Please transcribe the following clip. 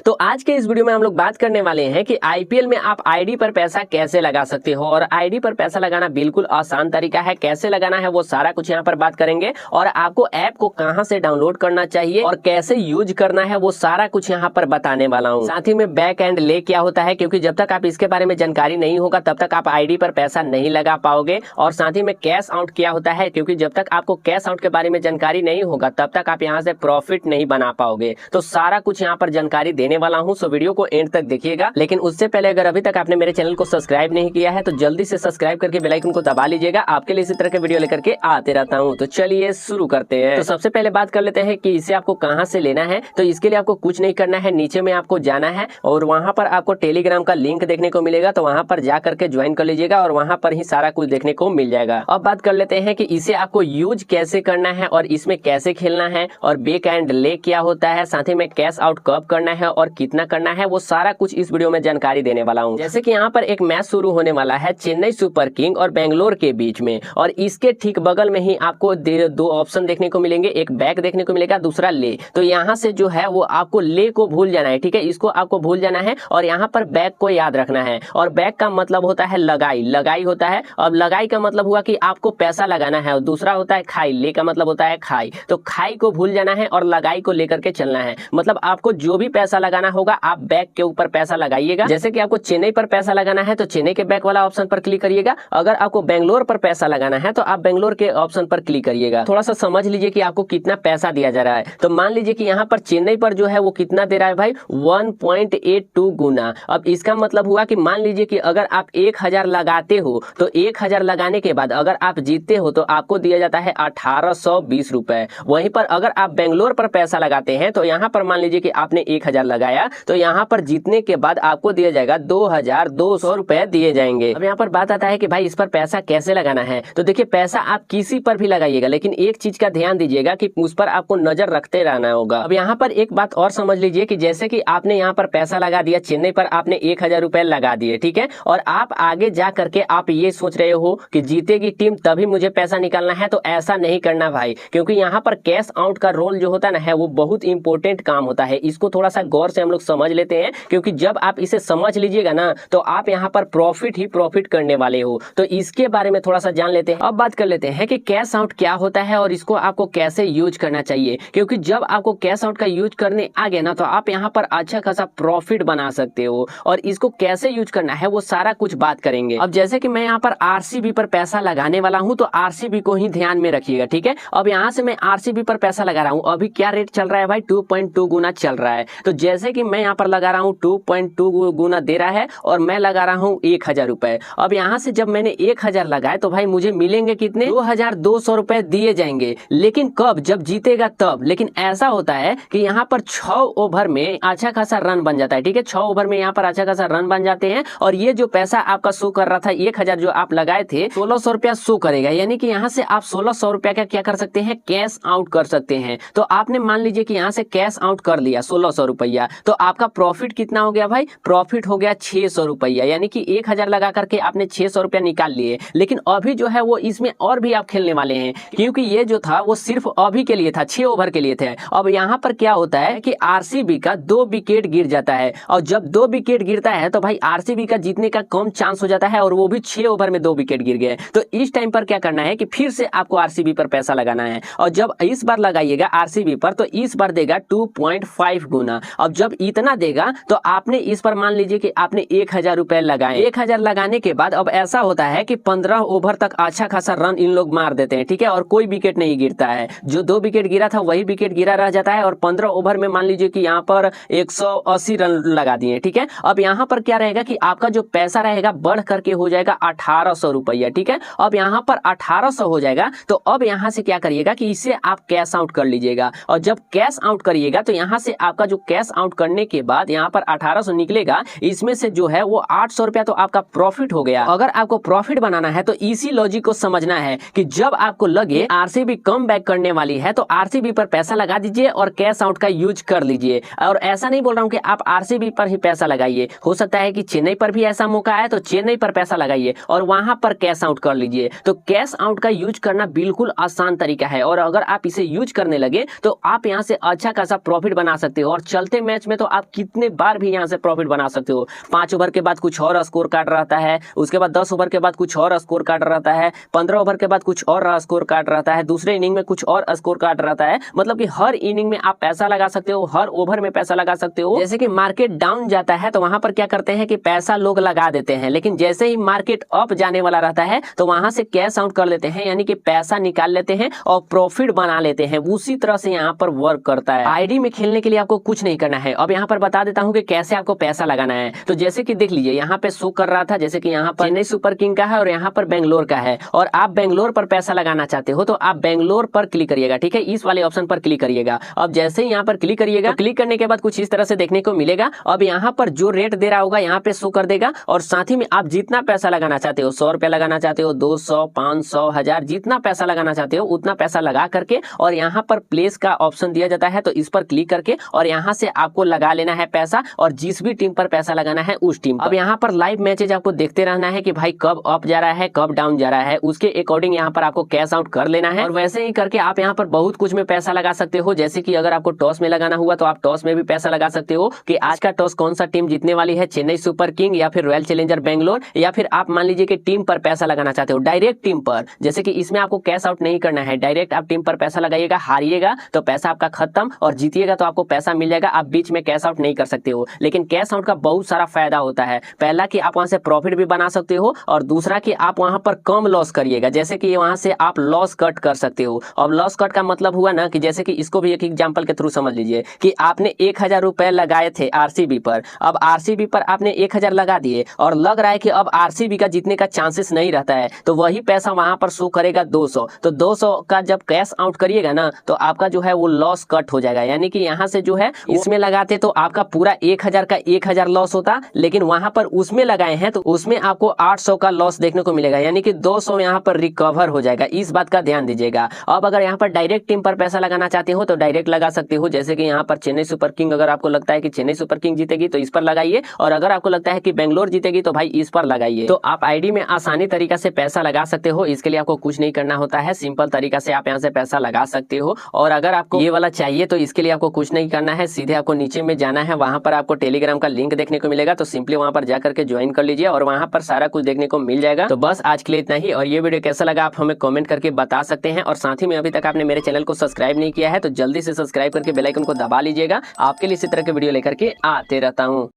तो आज के इस वीडियो में हम लोग बात करने वाले हैं कि आईपीएल में आप आईडी पर पैसा कैसे लगा सकते हो और आईडी पर पैसा लगाना बिल्कुल आसान तरीका है। कैसे लगाना है वो सारा कुछ यहाँ पर बात करेंगे और आपको ऐप को कहां से डाउनलोड करना चाहिए और कैसे यूज करना है वो सारा कुछ यहाँ पर बताने वाला हूँ। साथ ही में बैक एंड ले क्या होता है, क्योंकि जब तक आप इसके बारे में जानकारी नहीं होगा तब तक आप आईडी पर पैसा नहीं लगा पाओगे। और साथ ही में कैश आउट क्या होता है, क्योंकि जब तक आपको कैश आउट के बारे में जानकारी नहीं होगा तब तक आप यहाँ से प्रॉफिट नहीं बना पाओगे। तो सारा कुछ यहाँ पर जानकारी देने वाला हूँ, सो वीडियो को एंड तक देखिएगा। लेकिन उससे पहले अगर अभी तक आपने मेरे चैनल को सब्सक्राइब नहीं किया है तो जल्दी से सब्सक्राइब करके बेल आइकन को दबा लीजिएगा। आपके लिए इसी तरह के वीडियो लेकर के आते रहता हूँ। तो चलिए शुरू करते हैं। तो सबसे पहले बात कर लेते हैं कि इसे आपको कहाँ से लेना है। तो इसके लिए आपको कुछ नहीं करना है, नीचे में आपको जाना है और वहां पर आपको टेलीग्राम का लिंक देखने को मिलेगा। तो वहां पर जा करके ज्वाइन कर लीजिएगा और वहां पर ही सारा कुछ देखने को मिल जाएगा। अब बात कर लेते हैं कि इसे आपको यूज कैसे करना है और इसमें कैसे खेलना है और बैक एंड ले क्या होता है, साथ ही में कैश आउट कब करना है और कितना करना है, वो सारा कुछ इस वीडियो में जानकारी देने वाला हूँ। जैसे कि यहाँ पर एक मैच शुरू होने वाला है चेन्नई सुपर किंग और बेंगलोर के बीच में, और इसके ठीक बगल में ही आपको दो ऑप्शन देखने को मिलेंगे, एक बैक देखने को मिलेगा, दूसरा ले। तो यहाँ से जो है वो आपको ले को भूल जाना है, ठीक है, इसको आपको भूल जाना है और यहाँ पर बैक को याद रखना है। और बैक का मतलब होता है लगाई, लगाई होता है। अब लगाई का मतलब हुआ कि आपको पैसा लगाना है और दूसरा होता है खाई, ले का मतलब होता है खाई। तो खाई को भूल जाना है और लगाई को लेकर के चलना है। मतलब आपको जो भी पैसा लगाना होगा आप बैक के ऊपर पैसा लगाइएगा। जैसे कि आपको चेन्नई पर पैसा लगाना है तो चेन्नई के बैक वाला ऑप्शन पर क्लिक करिएगा। अगर आपको बेंगलोर पर पैसा लगाना है तो आप बेंगलोर के ऑप्शन पर क्लिक करिएगा। थोड़ा सा समझ लीजिए कि आपको कितना पैसा दिया जा रहा है। तो मान लीजिए कि यहाँ पर चेन्नई पर जो है वो कितना दे रहा है भाई, 1.82 गुना। अब इसका मतलब हुआ कि मान लीजिए कि अगर आप 1000 लगाते हो तो 1000 लगाने के बाद अगर आप जीतते हो तो आपको दिया जाता है 1820 रुपए। वहीं पर अगर आप बेंगलोर पर पैसा लगाते हैं तो यहाँ पर मान लीजिए कि आपने 1000 लगाया तो यहाँ पर जीतने के बाद आपको दिया जाएगा 2200 रुपए दिए जाएंगे। अब यहाँ पर बात आता है कि भाई इस पर पैसा कैसे लगाना है। तो देखिए पैसा आप किसी पर भी लगाइएगा, लेकिन एक चीज का ध्यान दीजिएगा कि उस पर आपको नजर रखते रहना होगा। अब यहाँ पर एक बात और समझ लीजिए कि जैसे कि आपने यहाँ पर पैसा लगा दिया, चेन्नई पर आपने 1000 रुपए लगा दिए, ठीक है, और आप आगे जा करके आप ये सोच रहे हो कि जीतेगी टीम तभी मुझे पैसा निकालना है, तो ऐसा नहीं करना भाई, क्योंकि यहाँ पर कैश आउट का रोल जो होता है वो बहुत इंपॉर्टेंट काम होता है। इसको थोड़ा सा गौर से हम लोग समझ लेते हैं, क्योंकि जब आप इसे समझ लीजिएगा ना तो आप यहाँ पर प्रॉफिट ही प्रॉफिट करने वाले हो। तो इसके बारे में थोड़ा सा जान लेते हैं। अब बात कर लेते हैं कि कैश आउट क्या होता है और इसको आपको कैसे यूज करना चाहिए, क्योंकि जब आपको कैश आउट का यूज करने आ गया ना तो आप यहाँ पर अच्छा खासा प्रॉफिट बना सकते हो। और इसको कैसे यूज करना है वो सारा कुछ बात करेंगे। अब जैसे कि मैं यहाँ पर आरसीबी पर पैसा लगाने वाला हूँ तो आरसीबी को ही ध्यान में रखिएगा, ठीक है। अब यहाँ से मैं आरसीबी पर पैसा लगा रहा हूँ, अभी क्या रेट चल रहा है भाई, 2.2 गुना चल रहा है। तो जैसे कि मैं यहाँ पर लगा रहा हूँ 2.2 गुना दे रहा है और मैं लगा रहा हूँ 1000 रुपए। अब यहाँ से जब मैंने 1000 लगाए तो भाई मुझे मिलेंगे कितने, 2200 रुपए दिए जाएंगे। लेकिन कब, जब जीतेगा तब। लेकिन ऐसा होता है कि यहाँ पर 6 ओवर में अच्छा खासा रन बन जाता है, ठीक है, 6 ओवर में यहाँ पर अच्छा खासा रन बन जाते हैं और ये जो पैसा आपका शो कर रहा था 1000 जो आप लगाए थे 1600 रुपया शो करेगा। यानी कि यहाँ से आप 1600 रुपया का क्या कर सकते हैं, कैश आउट कर सकते हैं। तो आपने मान लीजिए कि यहाँ से कैश आउट कर लिया 1600 रुपया, तो आपका प्रॉफिट कितना हो गया भाई, प्रॉफिट हो गया 600 रुपया। यानी कि 1000 लगा करके आपने 600 रुपया निकाल लिए। लेकिन अभी जो है वो इसमें और भी आप खेलने वाले हैं, क्योंकि ये जो था वो सिर्फ अभी के लिए था, 6 ओवर के लिए थे। अब यहाँ पर क्या होता है कि आरसीबी का 2 विकेट गिर जाता है और जब 2 विकेट गिरता है तो भाई आरसीबी का जीतने का कम चांस हो जाता है और वो भी 6 ओवर में 2 विकेट गिर गए। तो इस टाइम पर क्या करना है कि फिर से आपको आरसीबी पर पैसा लगाना है और जब इस बार लगाइएगा आरसीबी पर तो इस बार देगा 2.5 गुना। अब जब इतना देगा तो आपने इस पर मान लीजिए कि आपने 1000 रुपए लगाए। 1000 लगाने के बाद अब ऐसा होता है कि 15 ओवर तक अच्छा खासा रन इन लोग मार देते हैं, ठीक है, और कोई विकेट नहीं गिरता है। जो 2 विकेट गिरा था वही विकेट गिरा रह जाता है और 15 ओवर में मान लीजिए कि यहाँ पर 180 रन लगा दिए, ठीक है। अब यहाँ पर क्या रहेगा कि आपका जो पैसा रहेगा बढ़ करके हो जाएगा 1800 रुपया, ठीक है। अब यहाँ पर 1800 हो जाएगा तो अब यहाँ से क्या करिएगा कि इसे आप कैश आउट कर लीजिएगा और जब कैश आउट करिएगा तो यहाँ से आपका जो कैश आउट करने के बाद यहाँ पर 1800 निकलेगा, इसमें से जो है वो 800 रुपया तो आपका प्रॉफिट हो गया। अगर आपको प्रॉफिट बनाना है तो इसी लॉजिक को समझना है कि जब आपको लगे आरसीबी कम बैक करने वाली है तो आरसीबी पर पैसा लगा दीजिए और कैश आउट का यूज कर लीजिए। और ऐसा नहीं बोल रहा हूँ कि आप आरसीबी पर ही पैसा लगाइए, हो सकता है कि चेन्नई पर भी ऐसा मौका आए तो चेन्नई पर पैसा लगाइए और वहां पर कैश आउट कर लीजिए। तो कैश आउट का यूज करना बिल्कुल आसान तरीका है और अगर आप इसे यूज करने लगे तो आप यहाँ से अच्छा खासा प्रॉफिट बना सकते हो और चलते मैच मैच में तो आप कितने बार भी यहाँ से प्रॉफिट बना सकते हो। 5 ओवर के बाद कुछ और स्कोर कार्ड रहता है, उसके बाद 10 ओवर के बाद कुछ और स्कोर कार्ड रहता है, 15 ओवर के बाद कुछ और स्कोर कार्ड रहता है, दूसरे इनिंग में कुछ और स्कोर कार्ड रहता है। मतलब कि हर इनिंग में आप पैसा लगा सकते हो, हर ओवर में पैसा लगा सकते हो। जैसे कि मार्केट डाउन जाता है तो वहां पर क्या करते हैं कि पैसा लोग लगा देते हैं, लेकिन जैसे ही मार्केट अप जाने वाला रहता है तो वहां से कैश आउट कर लेते हैं, यानी कि पैसा निकाल लेते हैं और प्रॉफिट बना लेते हैं। उसी तरह से यहाँ पर वर्क करता है। आईडी में खेलने के लिए आपको कुछ नहीं करना है। अब यहाँ पर बता देता हूँ कि कैसे आपको पैसा लगाना है। तो जैसे कि देख लीजिए, यहाँ पे शो कर रहा था जैसे कि यहाँ पर चेन्नई सुपर किंग का है और यहाँ पर बेंगलोर का है, और आप बेंगलोर पर पैसा लगाना चाहते हो तो आप बेंगलोर पर क्लिक करिएगा। ठीक है, इस वाले ऑप्शन पर क्लिक करिएगा। अब जैसे ही यहाँ पर क्लिक करिएगा, क्लिक करने के बाद कुछ इस तरह से देखने को मिलेगा। अब यहाँ पर जो रेट दे रहा होगा यहाँ पे शो कर देगा, और साथ ही में आप जितना पैसा लगाना चाहते हो, 100 रुपया लगाना चाहते हो, 200, 500, 1000, जितना पैसा लगाना चाहते हो उतना पैसा लगा करके, और यहाँ पर प्लेस का ऑप्शन दिया जाता है तो इस पर क्लिक करके और यहाँ से आपको लगा लेना है पैसा, और जिस भी टीम पर पैसा लगाना है उस टीम। अब यहाँ पर लाइव मैचेज आपको देखते रहना है कि भाई कब अप जा रहा है, कब डाउन जा रहा है, उसके अकॉर्डिंग यहाँ पर आपको कैश आउट कर लेना है। और वैसे ही करके आप यहाँ पर बहुत कुछ में पैसा लगा सकते हो। जैसे कि अगर आपको टॉस में लगाना हुआ तो आप टॉस में भी पैसा लगा सकते हो कि आज का टॉस कौन सा टीम जीतने वाली है, चेन्नई सुपर किंग या फिर रॉयल चैलेंजर बेंगलोर, या फिर आप मान लीजिए कि टीम पर पैसा लगाना चाहते हो, डायरेक्ट टीम पर। जैसे कि इसमें आपको कैश आउट नहीं करना है, डायरेक्ट आप टीम पर पैसा लगाइएगा, हारिएगा तो पैसा आपका खत्म, और जीतिएगा तो आपको पैसा मिल जाएगा। आप बीच में कैश आउट नहीं कर सकते हो। लेकिन कैश आउट का बहुत सारा फायदा होता है। पहला कि आप वहां से प्रॉफिट भी बना सकते हो, और दूसरा कि आप वहां पर कम लॉस करिएगा। जैसे कि वहां से आप लॉस कट कर सकते हो। अब लॉस कट का मतलब हुआ ना कि जैसे कि इसको भी एक एग्जांपल के थ्रू समझ लीजिए कि आपने 1000 रुपए लगाए थे आरसीबी पर। अब आरसीबी पर आपने 1000 लगा दिए और लग रहा है कि अब आरसीबी का जीतने का चांसेस नहीं रहता है, तो वही पैसा वहां पर शो करेगा 200। तो 200 का जब कैश आउट करिएगा ना तो आपका जो है वो लॉस कट हो जाएगा। यानी कि यहाँ से जो है इसमें लगाते तो आपका पूरा 1000 का 1000 लॉस होता, लेकिन वहां पर उसमें लगाए हैं तो उसमें आपको 800 का लॉस देखने को मिलेगा, यानी कि 200 यहाँ पर रिकवर हो जाएगा। इस बात का ध्यान दीजिएगा। अब अगर यहाँ पर डायरेक्ट टीम पर पैसा लगाना चाहते हो तो डायरेक्ट लगा सकते हो। जैसे कि यहाँ पर चेन्नई सुपर किंग, अगर आपको लगता है कि चेन्नई सुपर किंग जीतेगी तो इस पर लगाइए, और अगर आपको लगता है कि बेंगलोर जीतेगी तो भाई इस पर लगाइए। तो आप आईडी में आसानी तरीका से पैसा लगा सकते हो। इसके लिए आपको कुछ नहीं करना होता है, सिंपल तरीका से आप यहाँ से पैसा लगा सकते हो। और अगर आपको ये वाला चाहिए तो इसके लिए आपको कुछ नहीं करना है, सीधे आपको नीचे में जाना है, वहां पर आपको टेलीग्राम का लिंक देखने को मिलेगा, तो सिंपली वहां पर जाकर के ज्वाइन कर लीजिए और वहां पर सारा कुछ देखने को मिल जाएगा। तो बस आज के लिए इतना ही, और ये वीडियो कैसा लगा आप हमें कमेंट करके बता सकते हैं। और साथ ही में अभी तक आपने मेरे चैनल को सब्सक्राइब नहीं किया है तो जल्दी से सब्सक्राइब करके बेल आइकन को दबा लीजिएगा। आपके लिए इसी तरह के वीडियो लेकर के आते रहता हूँ।